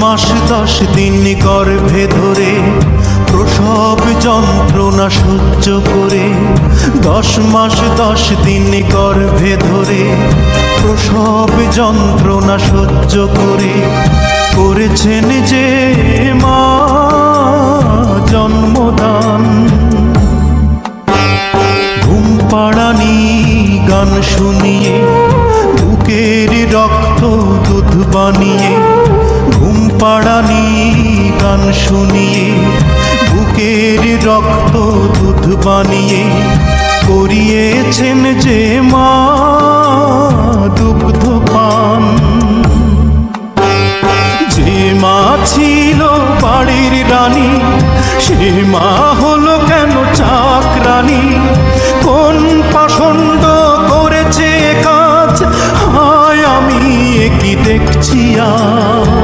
মাস 10 দিন গর্ভে ধরে প্রসব যন্ত্রণা সহ্য করে, 10 মাস 10 দিন গর্ভে ধরে প্রসব যন্ত্রণা সহ্য করে করেছেন যে মা জন্মদান। ঘুম পাড়ানি গান শুনিয়ে বুকের রক্ত দুধ বানিয়ে, ঘুম পাড়ানি গান শুনিয়ে বুকের রক্ত দুধ বানিয়ে করিয়েছেন যে মা দুগ্ধ পান। যে মা ছিল বাড়ির রানী সে মা হলো কেন চাকরানী? কোন পাষণ্ড করেছে কাজ, হায় আমি কি দেখছি আজ।